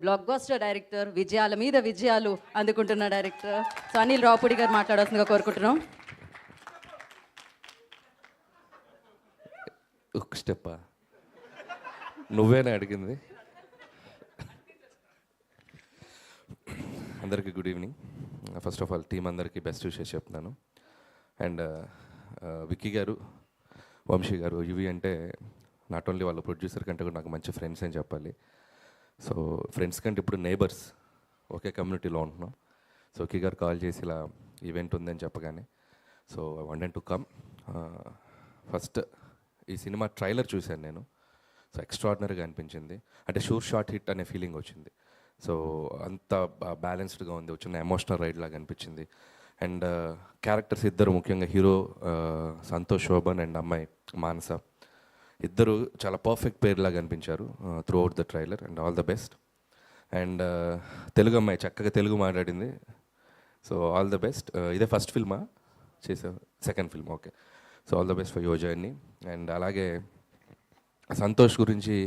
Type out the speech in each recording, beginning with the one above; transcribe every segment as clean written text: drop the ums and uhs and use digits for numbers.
Block buster director, విజయాల మీద విజయాలు అందుకుంటున్న డైరెక్టర్ సో అనిల్ రావుపూడి గారు మాట్లాడాల్సిందిగా కోరుకుంటున్నాం. ఒక స్టెప్పా నువ్వేనా అడిగింది? అందరికీ good evening. First of all team అందరికీ బెస్ట్ విషెస్ చెప్తున్నాను. అండ్ విక్కీ గారు, వంశీ గారు, ఇవి అంటే నాట్ ఓన్లీ వాళ్ళ ప్రొడ్యూసర్ కంటే కూడా నాకు మంచి ఫ్రెండ్స్ అని చెప్పాలి. సో ఫ్రెండ్స్ కంటే ఇప్పుడు నేబర్స్, ఒకే కమ్యూనిటీలో ఉంటున్నాం. సో విక్కీ గారు కాల్ చేసి ఇలా ఈవెంట్ ఉందని చెప్పగానే so I wanted to come. First ఈ సినిమా ట్రైలర్ చూశాను నేను. సో ఎక్స్ట్రాడినరీగా అనిపించింది. అంటే షూర్ షాట్ హిట్ అనే ఫీలింగ్ వచ్చింది. సో అంత బ్యాలెన్స్డ్గా ఉంది, వచ్చిన ఎమోషనల్ రైడ్ లాగా అనిపించింది. అండ్ క్యారెక్టర్స్ ఇద్దరు, ముఖ్యంగా హీరో సంతోష్ శోభన్ అండ్ అమ్మాయి మానస, ఇద్దరు చాలా పర్ఫెక్ట్ పేర్ లాగా అనిపించారు through out the trailer. And all the best. And Telugu అమ్మాయి చక్కగా తెలుగు మాట్లాడింది. So all the best. ఇదే ఫస్ట్ ఫిల్మా చేసావు? Second film, okay. So all the best for your journey. And అలాగే సంతోష్ గురించి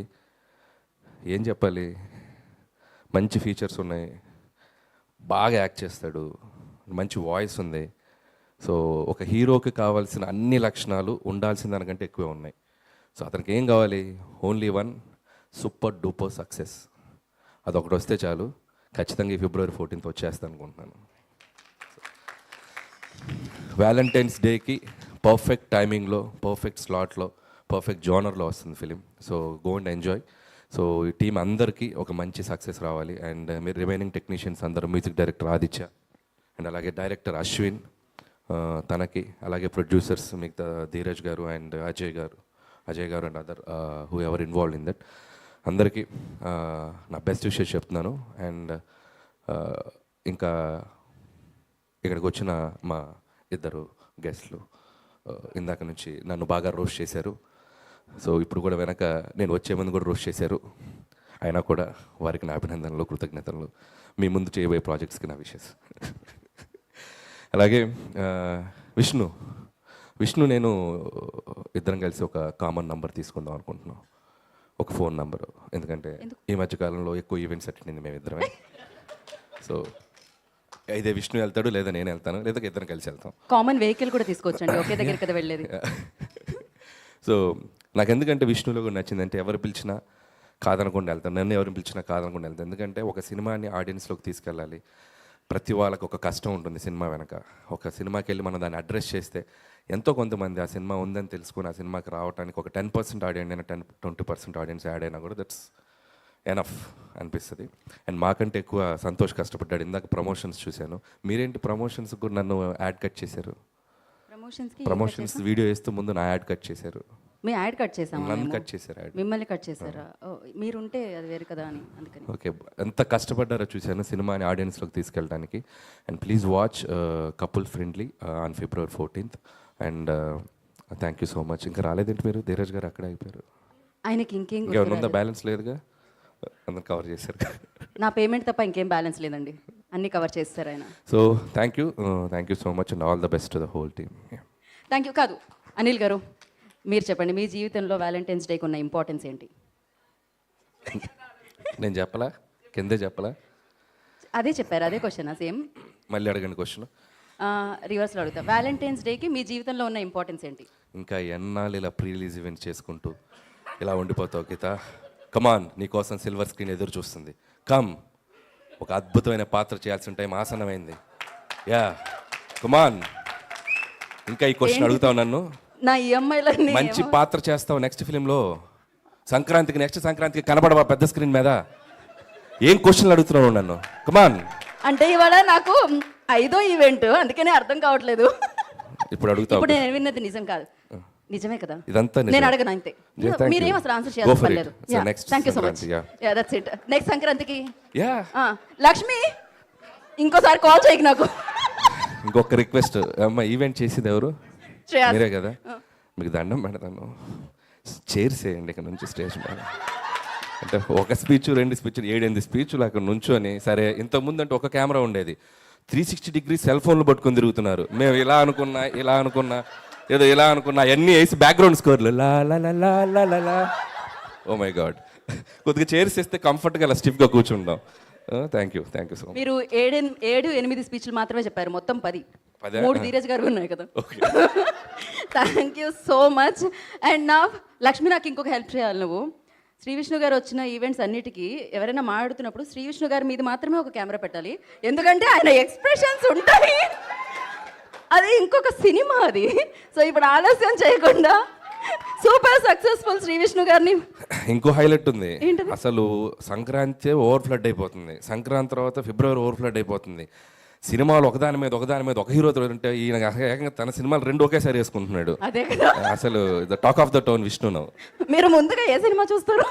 ఏం చెప్పాలి, మంచి ఫీచర్స్ ఉన్నాయి, బాగా యాక్ట్ చేస్తాడు, మంచి వాయిస్ ఉంది. సో ఒక హీరోకి కావాల్సిన అన్ని లక్షణాలు ఉండాల్సిన దానికంటే ఎక్కువే ఉన్నాయి. సో అతనికి ఏం కావాలి? Only one super duper success. అదొకటి వస్తే చాలు. ఖచ్చితంగా ఈ February 14th వచ్చేస్తాను అనుకుంటున్నాను. వ్యాలంటైన్స్ డేకి పర్ఫెక్ట్ టైమింగ్లో, పర్ఫెక్ట్ స్లాట్లో, పర్ఫెక్ట్ జోనర్లో వస్తుంది film. So go and enjoy. So ఈ టీం అందరికీ ఒక మంచి సక్సెస్ రావాలి. అండ్ మీరు రిమైనింగ్ టెక్నీషియన్స్ అందరూ, మ్యూజిక్ డైరెక్టర్ ఆదిత్య, అండ్ అలాగే డైరెక్టర్ అశ్విన్, తనకి, అలాగే ప్రొడ్యూసర్స్ మిగతా ధీరజ్ గారు అండ్ అజయ్ గారు and other who ever involved in that, అందరికీ నా బెస్ట్ విషెస్ చెప్తున్నాను. అండ్ ఇంకా ఇక్కడికి వచ్చిన మా ఇద్దరు గెస్ట్లు ఇందాక నుంచి నన్ను బాగా రోస్ట్ చేశారు. సో ఇప్పుడు కూడా వెనక నేను వచ్చే ముందు కూడా రోస్ట్ చేశారు. అయినా కూడా వారికి నా అభినందనలు, కృతజ్ఞతలు. మీ ముందు చేయబోయే ప్రాజెక్ట్స్కి నా విషెస్. అలాగే విష్ణు నేను ఇద్దరం కలిసి ఒక కామన్ నంబర్ తీసుకుందాం అనుకుంటున్నాం, ఒక ఫోన్ నంబరు. ఎందుకంటే ఈ మధ్యకాలంలో ఎక్కువ ఈవెంట్స్ అటెండ్ అయింది మేమిద్దరమే. సో అయితే విష్ణు వెళ్తాడు, లేదా నేను వెళ్తాను, లేదా ఇద్దరం కలిసి వెళ్తాం. కామన్ వెహికల్ కూడా తీసుకొచ్చండి, ఒకే దగ్గర కదా వెళ్ళేది. సో నాకు ఎందుకంటే విష్ణులో కూడా నచ్చిందంటే ఎవరు పిలిచినా కాదనకుండా వెళ్తాను, నన్ను ఎవరు పిలిచినా కాదనకుండా వెళ్తాను. ఎందుకంటే ఒక సినిమాని ఆడియన్స్లోకి తీసుకెళ్ళాలి. ప్రతి వాళ్ళకి ఒక కష్టం ఉంటుంది సినిమా వెనక. ఒక సినిమాకి వెళ్ళి మనం దాన్ని అడ్రస్ చేస్తే ఎంతో కొంతమంది ఆ సినిమా ఉందని తెలుసుకుని ఆ సినిమాకి రావడానికి ఒక 10% ఆడియన్స్ అయినా 20% ఆడియన్స్ యాడ్ అయినా కూడా దట్స్ ఎనఫ్ అనిపిస్తుంది. అండ్ మాకంటే ఎక్కువ సంతోష్ కష్టపడ్డాడు. ఇందాక ప్రమోషన్స్ చూశాను. మీరేంటి ప్రమోషన్స్ కూడా నన్ను యాడ్ కట్ చేశారు? ప్రమోషన్స్ వీడియో వేస్తూ ముందు నా యాడ్ కట్ చేశారు. మీ యాడ్ కట్ చేసాము, నన్ను కట్ చేశారు, యాడ్ మిమ్మల్ని కట్ చేశారా? మీరుంటే అది వేరు కదా అని అందుకని. ఓకే, ఎంత కష్టపడ్డారో చూశాను సినిమాని ఆడియన్స్లోకి తీసుకెళ్ళడానికి. And please watch couple friendly on February 14th. And thank you so much. ఇంకా రాలేదేంటి మీరు? ధీరజ్ గారు అక్కడ అయిపోయారు. ఆయనకి ఇంకేం ఉందా? బ్యాలెన్స్ లేదుగా, అందరు కవర్ చేశారు. నా పేమెంట్ తప్ప ఇంకేం బ్యాలెన్స్ లేదండి, అన్నీ కవర్ చేస్తారు ఆయన. So thank you so much and all the best to the whole team. Thank you. కాదు, అనిల్ గారు మీరు చెప్పండి, మీ జీవితంలో వ్యాలంటైన్స్ డేకి ఉన్న ఇంపార్టెన్స్ ఏంటి? నేను చెప్పలా? కిందే చెప్పలా? అదే చెప్పారు, అదే క్వశ్చన్ సేమ్. మళ్ళీ అడగండి క్వశ్చన్. రివర్స్లో అడుగుతా. వ్యాలంటైన్స్ డేకి మీ జీవితంలో ఉన్న ఇంపార్టెన్స్ ఏంటి? ఇంకా ఎన్నాళ్ళు ఇలా ప్రీ రిలీజ్ ఈవెంట్ చేసుకుంటూ ఇలా ఉండిపోతావు గీత? కమాన్, నీకోసం సిల్వర్ స్క్రీన్ ఎదురు చూస్తుంది. కమ్, ఒక అద్భుతమైన పాత్ర చేయాల్సిన టైం ఆసన్నమైంది. యా, కమాన్. ఇంకా ఈ క్వశ్చన్ అడుగుతావు నన్ను? నా ఈఎంఐలో మంచి పాత్ర చేస్తావు నెక్స్ట్ ఫిలింలో. నెక్స్ట్ సంక్రాంతికి కనబడవా పెద్ద స్క్రీన్ మీద? ఏం క్వశ్చన్లు అడుగుతున్నావు నన్ను? కమాన్. అంటే ఇవాళ నాకు 5వ ఈవెంట్, అందుకనే అర్థం కావట్లేదు. ఇప్పుడు అడుగుతావు. ఇప్పుడు నేను విన్నది నిజం కాదు, నిజమే కదా? ఇదంతా నేను అడగను అంతే. మీరేం అసలు ఆన్సర్ చేయాల్సిన పని లేదు. Thank you so much. Yeah, that's it. Next సంక్రాంతికి లక్ష్మి ఇంకోసారి కాల్ చేయకు నాకు. ఇంకొక రిక్వెస్ట్ అమ్మ, ఈవెంట్ చేసేది ఎవరు? మీరే కదా. మీకు దండం పెడతాను, చైర్స్ వేయండి ఇక్కడ నుంచి స్టేజ్ మీద. అంటే ఒక స్పీచ్ 2 స్పీచ్లు 7-8 స్పీచ్లు అక్కడ నుంచొని. సరే, ఇంతకుముందు అంటే ఒక కెమెరా ఉండేది, 360 degrees సెల్ ఫోన్లు పట్టుకొని తిరుగుతున్నారు. మేము ఇలా అనుకున్నా ఏదో ఇలా అనుకున్నా, అన్నీ వేసి బ్యాక్గ్రౌండ్ స్కోర్లు లా లా లా లా లా లా. Oh my god. కొద్దిగా చైర్స్ ఇస్తే కంఫర్ట్గా అలా స్టిఫ్గా కూర్చుంటాం. Thank you so much. మీరు 7-8 స్పీచ్లు మాత్రమే చెప్పారు, మొత్తం 10. 3 ధీరజ్ గారు ఉన్నాయి కదా. Thank you so much. And నా లక్ష్మి, నాకు ఇంకొక హెల్ప్ చేయాలి నువ్వు. శ్రీ విష్ణు గారు వచ్చిన ఈవెంట్స్ అన్నిటికీ ఎవరైనా మాట్లాడుతున్నప్పుడు శ్రీ విష్ణు గారి మీద మాత్రమే ఒక కెమెరా పెట్టాలి, ఎందుకంటే ఆయన ఎక్స్ప్రెషన్స్ ఉంటాయి. అది ఇంకొక సినిమా అది. సో ఇప్పుడు ఆలస్యం చేయకుండా సూపర్ సక్సెస్ఫుల్ శ్రీ విష్ణు గారిని. ఇంకో హైలైట్ ఉంది, అసలు సంక్రాంతి ఓవర్ ఫ్లడ్ అయిపోతుంది, సంక్రాంతి తర్వాత ఫిబ్రవరి ఓవర్ ఫ్లడ్ అయిపోతుంది. సినిమాలు ఒకదాని మీద ఒక హీరోతో ఉంటే ఈయన ఏకంగా తన సినిమాలు 2 ఒకేసారి వేసుకుంటున్నాడు. అదే కదా అసలు the talk of the town Vishnu now. మీరు ముందుగా ఏ సినిమా చూస్తారు?